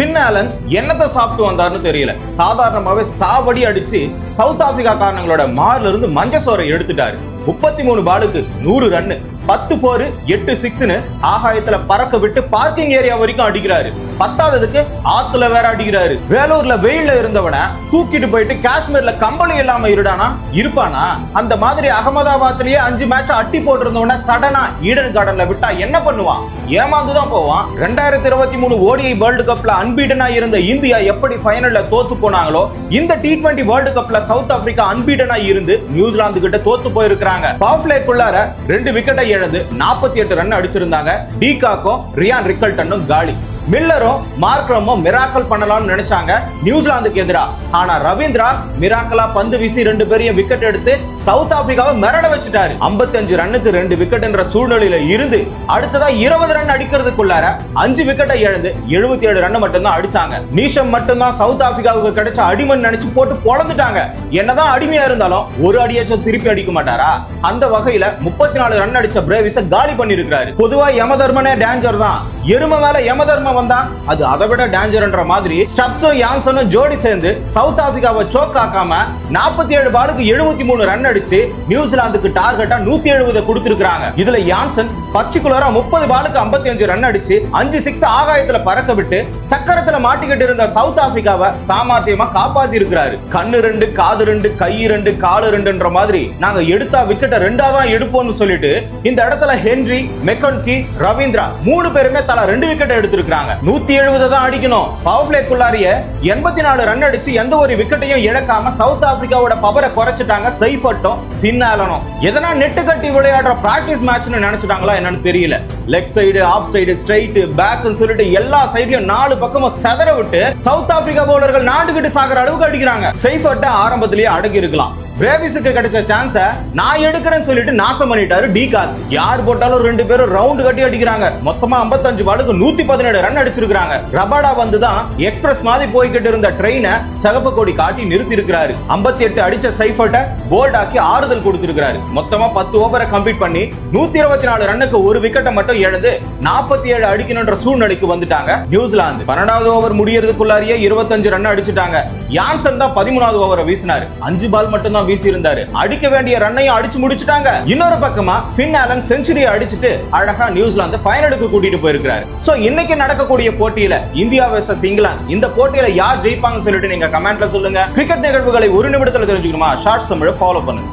Finn Allen என்னத்தை சாப்பிட்டு வந்தாருன்னு தெரியல. சாதாரணமாவே சாவடி அடிச்சு சவுத் ஆப்பிரிக்கா காரணங்களோட மார்ல இருந்து மஞ்சசோரை எடுத்துட்டாரு. 33 பாலுக்கு 100 ரன், 10 4 8 6ன்னு ஆகாயத்துல பறக்க விட்டு பார்க்கிங் ஏரியா வரைக்கும் அடிக்கிறாரு. 10ஆவதுக்கு ஆத்துல வேற அடிக்கிறாரு. வேலூர்ல வெயில்ல இருந்தவன தூக்கிட்டு போயிட்டு காஷ்மீர்ல கம்பளி இல்லாம இருப்பானா? அந்த மாதிரி அகமதாபாத்லயே 5 மேட்ச் அட்டி போட்டிருந்தவன சடனா ஈடன் கார்டன்ல விட்டா என்ன பண்ணுவான்? ஏமாந்துதான் போவான். 2023 ஓடிஐ வேர்ல்டு கப்ல அன்பீட்டனா இருந்த இந்தியா எப்படி ஃபைனல்ல தோத்து போனாங்களோ, இந்த T20 வேர்ல்டு கப்ல சவுத் ஆப்பிரிக்கா அன்பீட்டனா இருந்து நியூசிலாந்து கிட்ட தோத்து போயிருக்காங்க. பவர் பிளேக்குள்ளார 2 விக்கெட்டை இழந்து 48 ரன் அடிச்சிருந்தாங்க. டீகாக்கும் ரியான் ரிக்கல்டனும் காலி. மில்லரும் மார்க்ரமும் மிராக்கல் பண்ணலாம்னு நினைச்சாங்க நியூசிலாந்துக்கு எதிரா. ஆனா ரவீந்திரா மிராக்கலா பந்து வீசி 2 பேரையும் விக்கெட் எடுத்து சவுத் ஆப்பிரிக்காவை மிரட வச்சுட்டாரு. 55 ரன்னுக்கு 2 விக்கெட் என்ற சூழ்நிலையில இருந்து அடுத்ததா 20 ரன் அடிக்கிறதுக்குள்ளார 5 விக்கெட்டை இழந்து 77 ரன் மட்டும் தான் அடிச்சாங்க. நீஷம் மட்டும் தான் சவுத் ஆப்பிரிக்காவுக்கு கிடைச்ச அடிமன் நினைச்சு போட்டு பொளந்துட்டாங்க. என்னதான் அடிமையா இருந்தாலும் ஒரு அடியாச்சும் திருப்பி அடிக்க மாட்டாரா? அந்த வகையில 34 ரன் அடிச்ச பிரேவிஸ காலி பண்ணிருக்காரு. பொதுவா யமதர்மனே டேஞ்சர் தான், எருமை மேல யமதர்ம வந்தா அது அதை விட டேஞ்சர்ன்ற மாதிரி ஸ்டப்ஸும் யான்சனும் ஜோடி சேர்ந்து சவுத் ஆப்பிரிக்காவை சோக் ஆக்காம 47 பாலுக்கு 73 ரன் அடிச்சு நியூசிலாந்துக்கு டார்கெட்டா 170 கொடுத்திருக்காங்க. இதுல யான்சன் பர்டிகுலரா 30 பாலுக்கு 55 ரன் அடிச்சு 5 6 ஆகாயத்துல பறக்க விட்டு சக்கரத்துல மாட்டிக்கிட்டு இருந்த சவுத் ஆப்பிரிக்காவை சாமர்த்தியமா காப்பாத்தி இருக்கிறாரு. கண்ணு 2 காது 2 கை 2 காலு 2ன்ற மாதிரி நாங்க எடுத்தா விக்கெட்டை 2ஆ தான் எடுப்போம்னு சொல்லிட்டு இந்த இடத்துல ஹென்றி, மெக்கன்கி, ரவீந்திரா 3 பேருமே தலா 2 விக்கெட் எடுத்திருக்காங்க. 170 தான் அடிக்கணும். பவர் பிளேக்குள்ளாரிய 84 ரன் அடிச்சு எந்த ஒரு விக்கெட்டையும் இழக்காம சவுத் ஆப்பிரிக்காவோட பவரை குறைச்சிட்டாங்க சைஃபர்ட்டும் ஃபின் ஆலனும். எதனா நெட்டு கட்டி விளையாடுற பிராக்டிஸ் மேட்ச்னு நினைச்சிட்டாங்களா என்னன்னு தெரியல. Leg side, off side, straight, பேக்னு சொல்லிட்டு எல்லா சைடுலயும் 4 பக்கமும் செதற விட்டு சவுத் ஆப்பிரிக்கா பவுலர்கள் நாண்டுகிட்டு சாகுற அளவுக்கு அடிக்கிறாங்க. சைஃபர்ட்டை ஆரம்பத்திலேயே அடக்கி இருக்கலாம். பிரேவிஸுக்கு கிடைச்ச சான்ஸ நான் எடுக்கிறேன்னு சொல்லிட்டு நாசம் பண்ணிட்டாரு டீகாக். யார் போட்டாலும் 2 பேரும் ரவுண்ட் கட்டி அடிக்கிறாங்க. மொத்தமா 55 பாலுக்கு 117 ரன் அடிச்சிருக்காங்க. ரபாடா வந்துதான் எக்ஸ்பிரஸ் மாதிரி போய்கிட்டு இருந்த ட்ரெயினை சிகப்பு கொடி காட்டி நிறுத்தி இருக்கிறாரு. 58 அடிச்ச சைஃபர்ட்டை போல்ட் ஆக்கி ஆறுதல் கொடுத்திருக்காரு. மொத்தமா 10 ஓவரை கம்ப்ளீட் பண்ணி 124 ரன்னுக்கு ஒரு விக்கெட்டை மட்டும் இழந்து 47 அடிக்கணும்ன்ற சூழ்நிலைக்கு வந்துட்டாங்க நியூசிலாந்து. 12வது ஓவர் முடியறதுக்குள்ளாரியே 25 ரன் அடிச்சுட்டாங்க. யான்சன் தான் 13வது ஓவரை வீசினாரு. 5 பால் மட்டும் தான் வீசி இருந்தாரு. அடிக்க வேண்டிய ரன்னையும் அடிச்சு முடிச்சிட்டாங்க. இன்னொரு பக்கமா ஃபின் ஆலன் செஞ்சுரி அடிச்சிட்டு அழகா நியூசிலாந்து ஃபைனலுக்கு கூட்டிட்டு போயிருக்காரு. சோ இன்னைக்கு நடக்கக்கூடிய போட்டியில இந்தியா வெர்சஸ் இங்கிலாந்து, இந்த போட்டியில யார் ஜெயிப்பாங்கன்னு சொல்லிட்டு நீங்க கமெண்ட்ல சொல்லுங்க. கிரிக்கெட் நிகழ்வுகளை ஒரு நிமிடத்துல தெரிஞ்சுக்கணுமா? ஷார்ட்ஸ் தமிழை ஃபாலோ பண்ணுங்க.